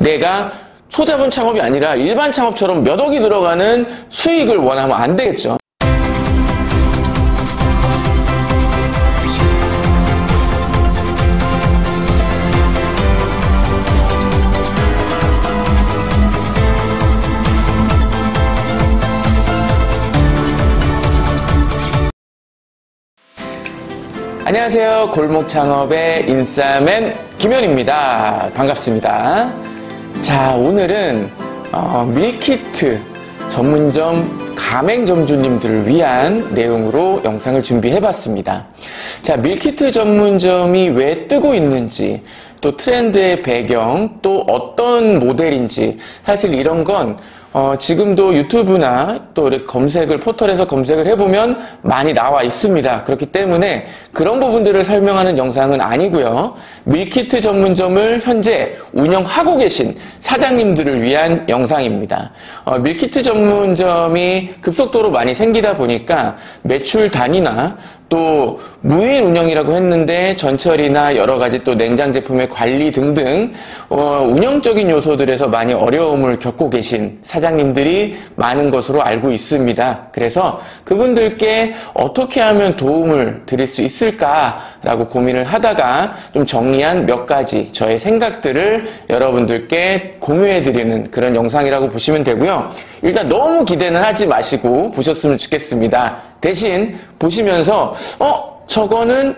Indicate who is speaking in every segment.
Speaker 1: 내가 소자본 창업이 아니라 일반 창업처럼 몇 억이 들어가는 수익을 원하면 안 되겠죠. 안녕하세요. 골목창업의 인싸맨 김현입니다. 반갑습니다. 자, 오늘은 밀키트 전문점 가맹점주님들을 위한 내용으로 영상을 준비해봤습니다. 자, 밀키트 전문점이 왜 뜨고 있는지, 또 트렌드의 배경, 또 어떤 모델인지, 사실 이런 건 지금도 유튜브나 또 이렇게 포털에서 검색을 해보면 많이 나와 있습니다. 그렇기 때문에 그런 부분들을 설명하는 영상은 아니고요. 밀키트 전문점을 현재 운영하고 계신 사장님들을 위한 영상입니다. 밀키트 전문점이 급속도로 많이 생기다 보니까 매출 단위나 또 무인 운영이라고 했는데 전철이나 여러 가지 또 냉장 제품의 관리 등등 운영적인 요소들에서 많이 어려움을 겪고 계신 사장님들이 많은 것으로 알고 있습니다. 그래서 그분들께 어떻게 하면 도움을 드릴 수 있을까라고 고민을 하다가 좀 정리한 몇 가지 저의 생각들을 여러분들께 공유해드리는 그런 영상이라고 보시면 되고요. 일단 너무 기대는 하지 마시고 보셨으면 좋겠습니다. 대신 보시면서 저거는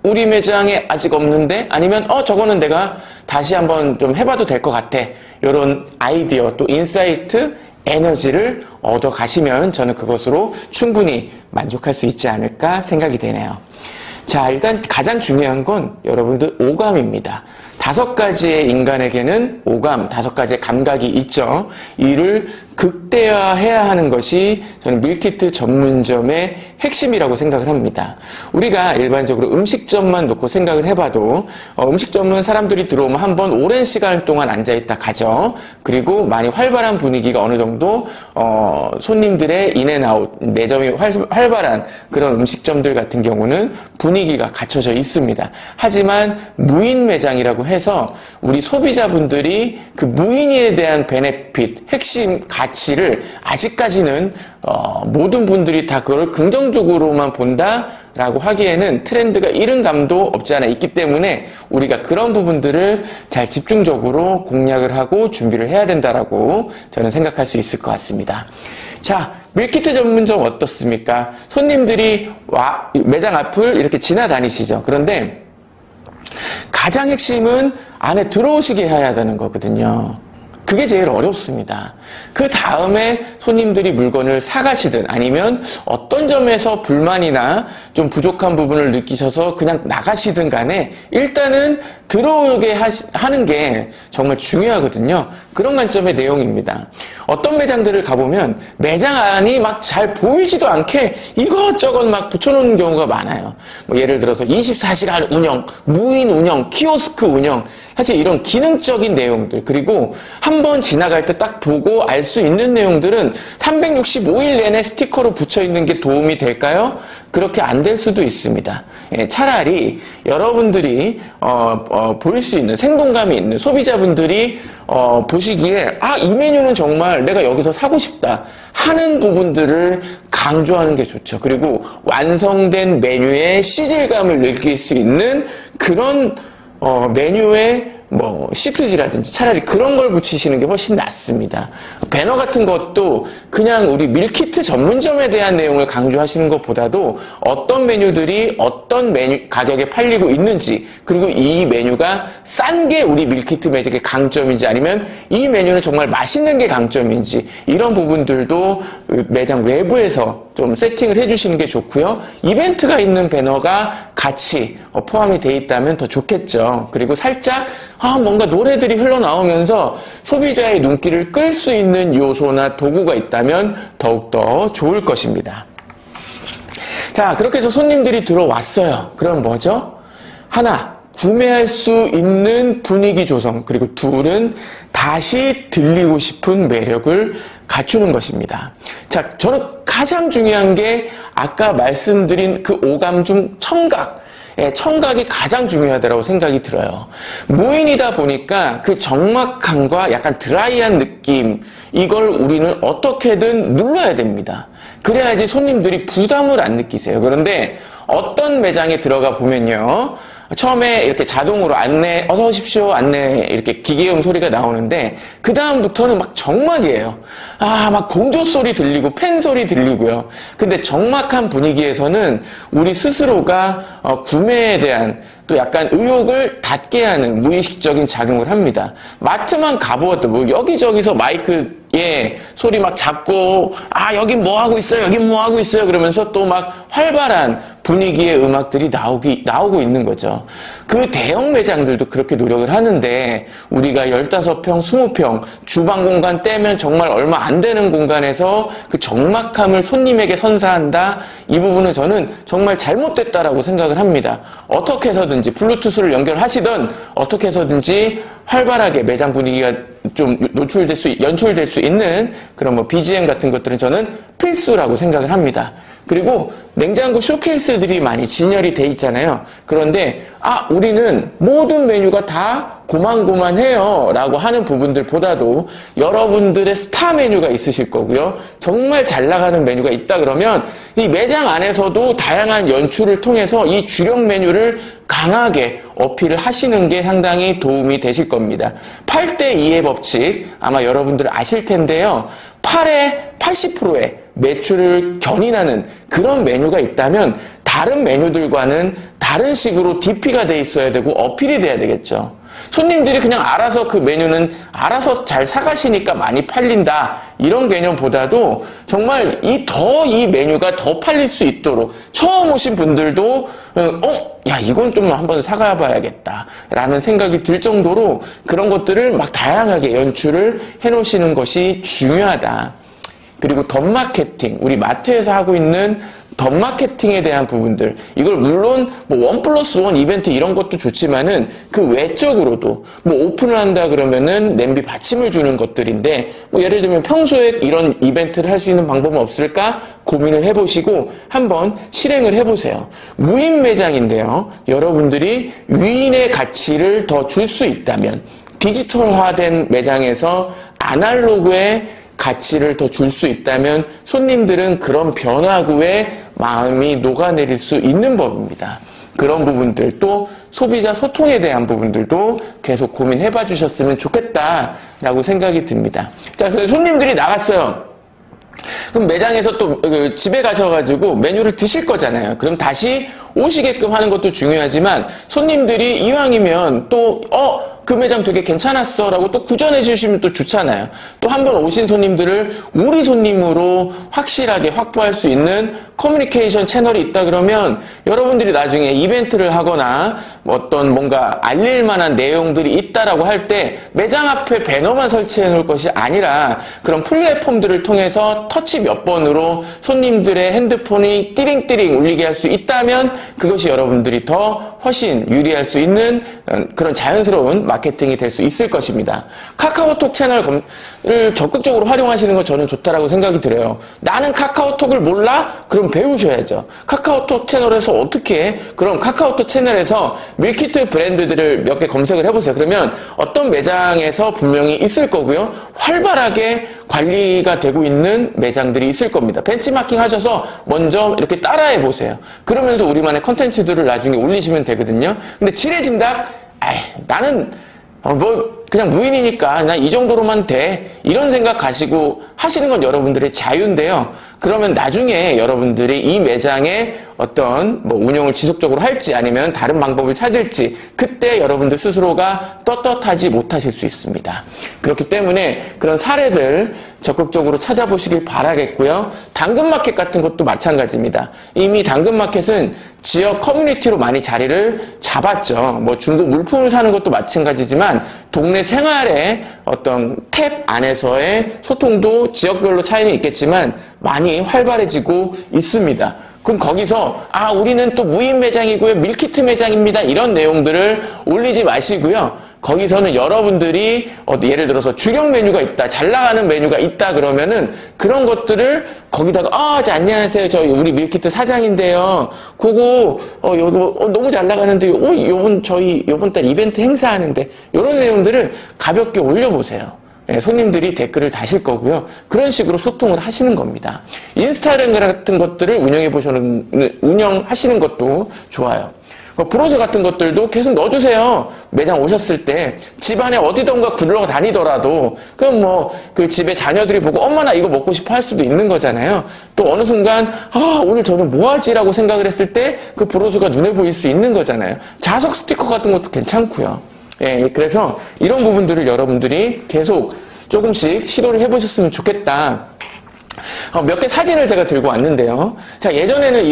Speaker 1: 우리 매장에 아직 없는데, 아니면 저거는 내가 다시 한번 좀 해봐도 될 것 같아, 이런 아이디어 또 인사이트, 에너지를 얻어 가시면 저는 그것으로 충분히 만족할 수 있지 않을까 생각이 되네요. 자, 일단 가장 중요한 건 여러분들 오감입니다. 5가지의 인간에게는 오감, 5가지의 감각이 있죠. 이를 극대화해야 하는 것이 저는 밀키트 전문점의 핵심이라고 생각을 합니다. 우리가 일반적으로 음식점만 놓고 생각을 해봐도 음식점은 사람들이 들어오면 한번 오랜 시간 동안 앉아있다 가죠. 그리고 많이 활발한 분위기가 어느 정도 손님들의 인앤아웃, 내점이 활발한 그런 음식점들 같은 경우는 분위기가 갖춰져 있습니다. 하지만 무인 매장이라고 해서 우리 소비자분들이 그 무인에 대한 베네핏, 핵심 가치를 아직까지는 모든 분들이 다 그걸 긍정적으로만 본다라고 하기에는 트렌드가 이른 감도 없지 않아 있기 때문에 우리가 그런 부분들을 잘 집중적으로 공략을 하고 준비를 해야 된다라고 저는 생각할 수 있을 것 같습니다. 자, 밀키트 전문점 어떻습니까? 손님들이 매장 앞을 이렇게 지나다니시죠. 그런데 가장 핵심은 안에 들어오시게 해야 되는 거거든요. 그게 제일 어렵습니다. 그 다음에 손님들이 물건을 사가시든 아니면 어떤 점에서 불만이나 좀 부족한 부분을 느끼셔서 그냥 나가시든 간에 일단은 들어오게 하는 게 정말 중요하거든요. 그런 관점의 내용입니다. 어떤 매장들을 가보면 매장 안이 막 잘 보이지도 않게 이것저것 막 붙여놓는 경우가 많아요. 예를 들어서 24시간 운영, 무인 운영, 키오스크 운영, 사실 이런 기능적인 내용들, 그리고 한번 지나갈 때 딱 보고 알 수 있는 내용들은 365일 내내 스티커로 붙여 있는 게 도움이 될까요? 그렇게 안 될 수도 있습니다. 차라리 여러분들이 보일 수 있는, 생동감이 있는 소비자분들이 보시기에 이 메뉴는 정말 내가 여기서 사고 싶다 하는 부분들을 강조하는 게 좋죠. 그리고 완성된 메뉴의 시질감을 느낄 수 있는 그런 메뉴의 시트지라든지 차라리 그런 걸 붙이시는 게 훨씬 낫습니다. 배너 같은 것도 그냥 우리 밀키트 전문점에 대한 내용을 강조하시는 것보다도 어떤 메뉴들이 어떤 메뉴 가격에 팔리고 있는지, 그리고 이 메뉴가 싼 게 우리 밀키트 매장의 강점인지 아니면 이 메뉴는 정말 맛있는 게 강점인지, 이런 부분들도 매장 외부에서 좀 세팅을 해주시는 게 좋고요. 이벤트가 있는 배너가 같이 포함이 돼 있다면 더 좋겠죠. 그리고 살짝 뭔가 노래들이 흘러나오면서 소비자의 눈길을 끌 수 있는 요소나 도구가 있다면 더욱더 좋을 것입니다. 자, 그렇게 해서 손님들이 들어왔어요. 그럼 뭐죠? 하나, 구매할 수 있는 분위기 조성, 그리고 둘은 다시 들리고 싶은 매력을 갖추는 것입니다. 자, 저는 가장 중요한 게 아까 말씀드린 그 오감 중 청각, 청각이 가장 중요하다고 생각이 들어요. 무인이다 보니까 그 적막함과 약간 드라이한 느낌, 이걸 우리는 어떻게든 눌러야 됩니다. 그래야지 손님들이 부담을 안 느끼세요. 그런데 어떤 매장에 들어가 보면요, 처음에 이렇게 자동으로 안내, 어서 오십시오, 안내, 이렇게 기계음 소리가 나오는데, 그 다음부터는 막 적막이에요. 막 공조 소리 들리고, 팬 소리 들리고요. 근데 적막한 분위기에서는 우리 스스로가 구매에 대한 또 약간 의욕을 닫게 하는 무의식적인 작용을 합니다. 마트만 가보아도 뭐 여기저기서 마이크에 소리 막 잡고, 여긴 뭐 하고 있어요, 여긴 뭐 하고 있어요, 그러면서 또 막 활발한 분위기의 음악들이 나오고 있는 거죠. 그 대형 매장들도 그렇게 노력을 하는데, 우리가 15평, 20평, 주방 공간 떼면 정말 얼마 안 되는 공간에서 그 적막함을 손님에게 선사한다? 이 부분은 저는 정말 잘못됐다라고 생각을 합니다. 어떻게 해서든지 블루투스를 연결하시든 어떻게 해서든지 활발하게 매장 분위기가 좀 연출될 수 있는 그런 뭐 BGM 같은 것들은 저는 필수라고 생각을 합니다. 그리고 냉장고 쇼케이스들이 많이 진열이 돼 있잖아요. 그런데 우리는 모든 메뉴가 다 고만고만해요 라고 하는 부분들보다도 여러분들의 스타 메뉴가 있으실 거고요. 정말 잘 나가는 메뉴가 있다 그러면 이 매장 안에서도 다양한 연출을 통해서 이 주력 메뉴를 강하게 어필을 하시는 게 상당히 도움이 되실 겁니다. 8대2의 법칙 아마 여러분들 아실 텐데요. 8의 80%의 매출을 견인하는 그런 메뉴가 있다면 다른 메뉴들과는 다른 식으로 DP가 돼 있어야 되고 어필이 돼야 되겠죠. 손님들이 그냥 알아서 그 메뉴는 알아서 잘 사가시니까 많이 팔린다, 이런 개념보다도 정말 이 메뉴가 더 팔릴 수 있도록 처음 오신 분들도 이건 좀 한번 사가 봐야겠다 라는 생각이 들 정도로 그런 것들을 막 다양하게 연출을 해 놓으시는 것이 중요하다. 그리고 덧마케팅, 우리 마트에서 하고 있는 덧마케팅에 대한 부분들, 이걸 물론 뭐 1+1 이벤트 이런 것도 좋지만은 그 외적으로도 뭐 오픈을 한다 그러면은 냄비 받침을 주는 것들인데, 뭐 예를 들면 평소에 이런 이벤트를 할 수 있는 방법은 없을까 고민을 해보시고 한번 실행을 해보세요. 무인 매장인데요, 여러분들이 위인의 가치를 더 줄 수 있다면, 디지털화된 매장에서 아날로그의 가치를 더 줄 수 있다면 손님들은 그런 변화구에 마음이 녹아내릴 수 있는 법입니다. 그런 부분들, 또 소비자 소통에 대한 부분들도 계속 고민해봐 주셨으면 좋겠다라고 생각이 듭니다. 자, 그래서 손님들이 나갔어요. 그럼 매장에서 또 집에 가셔가지고 메뉴를 드실 거잖아요. 그럼 다시 오시게끔 하는 것도 중요하지만 손님들이 이왕이면 또 그 매장 되게 괜찮았어 라고 또 구전해 주시면 또 좋잖아요. 또 한 번 오신 손님들을 우리 손님으로 확실하게 확보할 수 있는 커뮤니케이션 채널이 있다 그러면 여러분들이 나중에 이벤트를 하거나 어떤 뭔가 알릴 만한 내용들이 있다라고 할 때 매장 앞에 배너만 설치해 놓을 것이 아니라 그런 플랫폼들을 통해서 터치 몇 번으로 손님들의 핸드폰이 띠링띠링 울리게 할 수 있다면 그것이 여러분들이 더 훨씬 유리할 수 있는 그런 자연스러운 마케팅이 될 수 있을 것입니다. 카카오톡 채널을 적극적으로 활용하시는 건 저는 좋다라고 생각이 들어요. 나는 카카오톡을 몰라? 그럼 배우셔야죠. 카카오톡 채널에서 어떻게, 그럼 카카오톡 채널에서 밀키트 브랜드들을 몇 개 검색을 해보세요. 그러면 어떤 매장에서 분명히 있을 거고요. 활발하게 관리가 되고 있는 매장들이 있을 겁니다. 벤치마킹 하셔서 먼저 이렇게 따라해 보세요. 그러면서 우리만의 컨텐츠들을 나중에 올리시면 되거든요. 근데 지레짐작, 나는 그냥 무인이니까 난 이 정도로만 돼, 이런 생각 가지고 하시는 건 여러분들의 자유인데요. 그러면 나중에 여러분들이 이 매장의 어떤 운영을 지속적으로 할지 아니면 다른 방법을 찾을지 그때 여러분들 스스로가 떳떳하지 못하실 수 있습니다. 그렇기 때문에 그런 사례들 적극적으로 찾아보시길 바라겠고요. 당근마켓 같은 것도 마찬가지입니다. 이미 당근마켓은 지역 커뮤니티로 많이 자리를 잡았죠. 중고 물품을 사는 것도 마찬가지지만 동네 생활의 어떤 탭 안에서의 소통도 지역별로 차이는 있겠지만 많이 활발해지고 있습니다. 그럼 거기서 우리는 또 무인 매장이고요, 밀키트 매장입니다, 이런 내용들을 올리지 마시고요. 거기서는 여러분들이 예를 들어서 주력 메뉴가 있다, 잘 나가는 메뉴가 있다 그러면은 그런 것들을 거기다가 안녕하세요, 저 우리 밀키트 사장인데요. 그거 요거 너무 잘 나가는데 요번 달 이벤트 행사하는데 이런 내용들을 가볍게 올려보세요. 예, 손님들이 댓글을 다실 거고요. 그런 식으로 소통을 하시는 겁니다. 인스타그램 같은 것들을 운영하시는 것도 좋아요. 브로셔 같은 것들도 계속 넣어주세요. 매장 오셨을 때 집안에 어디던가 굴러다니더라도 그럼 그 집에 자녀들이 보고 엄마 나 이거 먹고 싶어 할 수도 있는 거잖아요. 또 어느 순간 오늘 저녁 뭐 하지라고 생각을 했을 때 그 브로셔가 눈에 보일 수 있는 거잖아요. 자석 스티커 같은 것도 괜찮고요. 예, 그래서 이런 부분들을 여러분들이 계속 조금씩 시도를 해보셨으면 좋겠다. 몇 개 사진을 제가 들고 왔는데요. 자, 예전에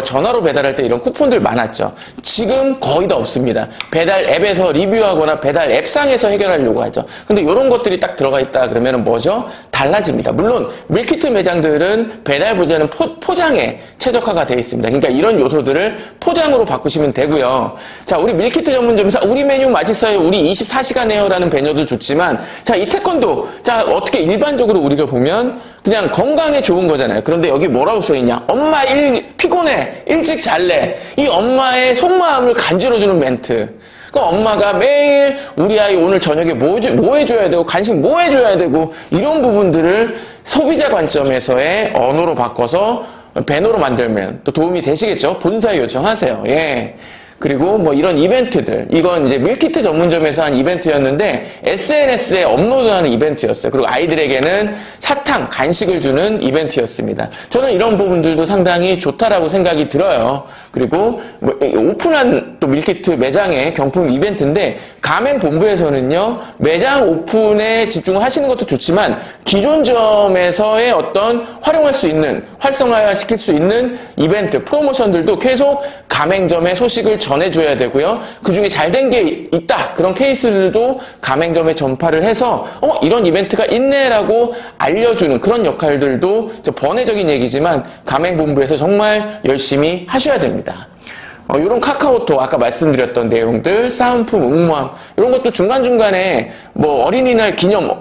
Speaker 1: 전화로 배달할 때 이런 쿠폰들 많았죠. 지금 거의 다 없습니다. 배달 앱에서 리뷰하거나 배달 앱상에서 해결하려고 하죠. 근데 이런 것들이 딱 들어가 있다 그러면 뭐죠? 달라집니다. 물론 밀키트 매장들은 배달 보자는 포장에 최적화가 되어 있습니다. 그러니까 이런 요소들을 포장으로 바꾸시면 되고요. 자, 우리 밀키트 전문점에서 우리 메뉴 맛있어요. 우리 24시간에요 라는 배너도 좋지만 자, 이 태권도 어떻게 일반적으로 우리가 보면 그냥 건강에 좋은 거잖아요. 그런데 여기 뭐라고 써있냐? 엄마 피곤해. 일찍 잘래. 이 엄마의 속마음을 간지러주는 멘트. 그러니까 엄마가 매일 우리 아이 오늘 저녁에 뭐 해줘야 되고 간식 뭐 해줘야 되고 이런 부분들을 소비자 관점에서의 언어로 바꿔서 배너로 만들면 또 도움이 되시겠죠? 본사에 요청하세요. 예. 그리고 이런 이벤트들. 이건 이제 밀키트 전문점에서 한 이벤트였는데 SNS에 업로드하는 이벤트였어요. 그리고 아이들에게는 사탕, 간식을 주는 이벤트였습니다. 저는 이런 부분들도 상당히 좋다라고 생각이 들어요. 그리고 오픈한 또 밀키트 매장의 경품 이벤트인데 가맹본부에서는요. 매장 오픈에 집중하시는 것도 좋지만 기존 점에서의 어떤 활용할 수 있는, 활성화시킬 수 있는 이벤트, 프로모션들도 계속 가맹점의 소식을 전해줘야 되고요. 그중에 잘된 게 있다. 그런 케이스들도 가맹점에 전파를 해서 이런 이벤트가 있네라고 알려주는 그런 역할들도 번외적인 얘기지만 가맹본부에서 정말 열심히 하셔야 됩니다. 이런 카카오톡 아까 말씀드렸던 내용들, 싸움품, 응모함 이런 것도 중간중간에 어린이날 기념,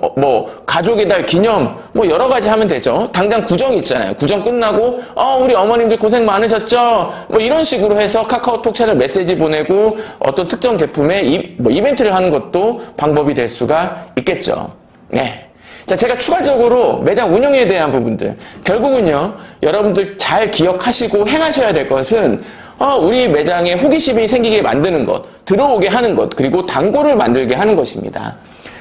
Speaker 1: 가족의 달 기념 여러 가지 하면 되죠. 당장 구정 있잖아요. 구정 끝나고 우리 어머님들 고생 많으셨죠? 이런 식으로 해서 카카오톡 채널 메시지 보내고 어떤 특정 제품에 이벤트를 하는 것도 방법이 될 수가 있겠죠. 네. 자, 제가 추가적으로 매장 운영에 대한 부분들 결국은요. 여러분들 잘 기억하시고 행하셔야 될 것은 우리 매장에 호기심이 생기게 만드는 것, 들어오게 하는 것, 그리고 단골을 만들게 하는 것입니다.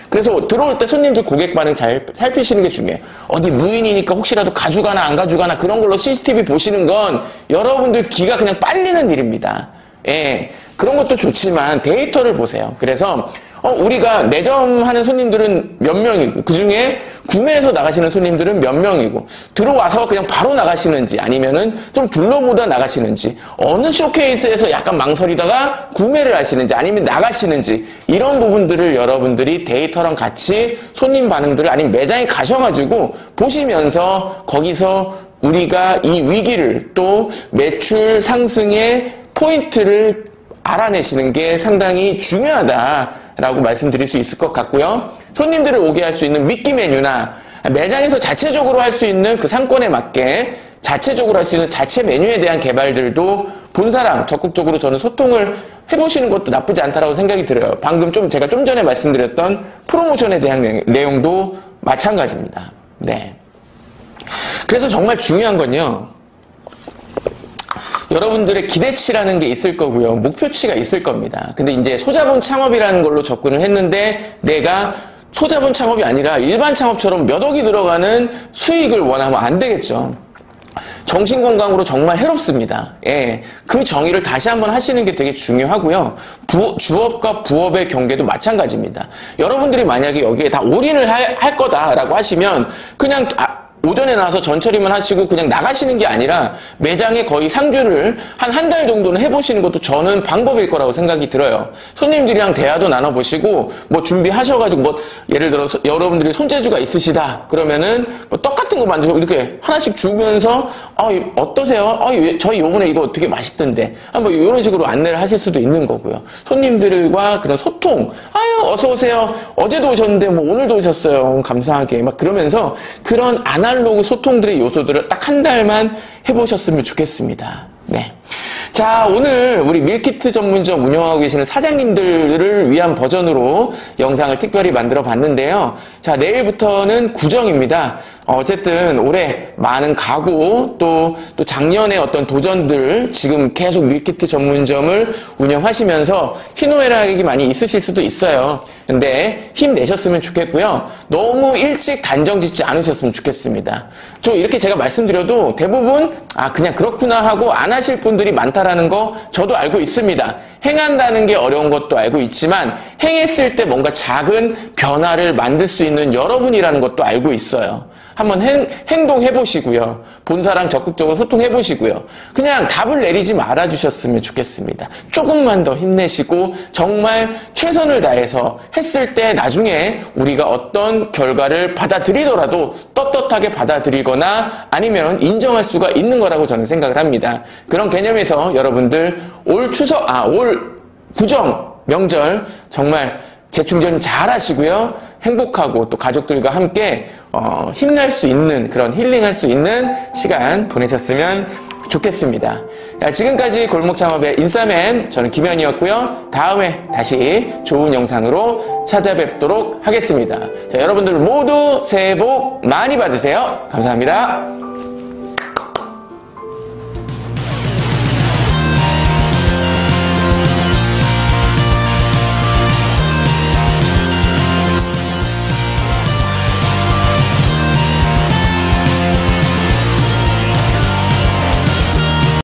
Speaker 1: 그래서 들어올 때 손님들 고객 반응 잘 살피시는 게 중요해요. 어디 무인이니까 혹시라도 가져가나 안 가져가나 그런 걸로 CCTV 보시는 건 여러분들 기가 그냥 빨리는 일입니다. 예, 그런 것도 좋지만 데이터를 보세요. 그래서 우리가 내점하는 손님들은 몇 명이고 그중에 구매해서 나가시는 손님들은 몇 명이고 들어와서 그냥 바로 나가시는지 아니면은 좀 둘러보다 나가시는지 어느 쇼케이스에서 약간 망설이다가 구매를 하시는지 아니면 나가시는지 이런 부분들을 여러분들이 데이터랑 같이 손님 반응들을 아니면 매장에 가셔가지고 보시면서 거기서 우리가 이 위기를 또 매출 상승의 포인트를 알아내시는 게 상당히 중요하다라고 말씀드릴 수 있을 것 같고요. 손님들을 오게 할 수 있는 미끼 메뉴나 매장에서 자체적으로 할 수 있는 그 상권에 맞게 자체적으로 할 수 있는 자체 메뉴에 대한 개발들도 본사랑 적극적으로 저는 소통을 해보시는 것도 나쁘지 않다라고 생각이 들어요. 방금 제가 좀 전에 말씀드렸던 프로모션에 대한 내용도 마찬가지입니다. 네. 그래서 정말 중요한 건요. 여러분들의 기대치라는 게 있을 거고요. 목표치가 있을 겁니다. 근데 이제 소자본 창업이라는 걸로 접근을 했는데 내가 소자본 창업이 아니라 일반 창업처럼 몇 억이 들어가는 수익을 원하면 안 되겠죠. 정신건강으로 정말 해롭습니다. 예, 그 정의를 다시 한번 하시는 게 되게 중요하고요. 주업과 부업의 경계도 마찬가지입니다. 여러분들이 만약에 여기에 다 올인을 할 거다라고 하시면 그냥 오전에 나와서 전처리만 하시고 그냥 나가시는 게 아니라 매장에 거의 상주를 한 달 정도는 해보시는 것도 저는 방법일 거라고 생각이 들어요. 손님들이랑 대화도 나눠보시고 뭐 준비하셔가지고 뭐 예를 들어서 여러분들이 손재주가 있으시다 그러면은 뭐 떡 같은 거 만드시고 이렇게 하나씩 주면서 어떠세요? 저희 요번에 이거 되게 맛있던데 한번 이런 식으로 안내를 하실 수도 있는 거고요. 손님들과 그런 소통, 어서 오세요. 어제도 오셨는데 뭐 오늘도 오셨어요. 감사하게 막 그러면서 그런 아날로그 소통들의 요소들을 딱 한 달만 해보셨으면 좋겠습니다. 네. 자, 오늘 우리 밀키트 전문점 운영하고 계시는 사장님들을 위한 버전으로 영상을 특별히 만들어 봤는데요. 자, 내일부터는 구정입니다. 어쨌든 올해 많은 각오 또 작년에 어떤 도전들 지금 계속 밀키트 전문점을 운영하시면서 희노애락이 많이 있으실 수도 있어요. 근데 힘내셨으면 좋겠고요. 너무 일찍 단정 짓지 않으셨으면 좋겠습니다. 이렇게 제가 말씀드려도 대부분 그냥 그렇구나 하고 안 하실 분들이 많다라는 거 저도 알고 있습니다. 행한다는 게 어려운 것도 알고 있지만 행했을 때 뭔가 작은 변화를 만들 수 있는 여러분이라는 것도 알고 있어요. 한번 행동해보시고요. 본사랑 적극적으로 소통해보시고요. 그냥 답을 내리지 말아주셨으면 좋겠습니다. 조금만 더 힘내시고 정말 최선을 다해서 했을 때 나중에 우리가 어떤 결과를 받아들이더라도 떳떳하게 받아들이거나 아니면 인정할 수가 있는 거라고 저는 생각을 합니다. 그런 개념에서 여러분들 올 구정, 명절 정말 재충전 잘 하시고요. 행복하고 또 가족들과 함께 힘낼 수 있는 그런 힐링할 수 있는 시간 보내셨으면 좋겠습니다. 자, 지금까지 골목창업의 인싸맨 저는 김현이었고요. 다음에 다시 좋은 영상으로 찾아뵙도록 하겠습니다. 자, 여러분들 모두 새해 복 많이 받으세요. 감사합니다.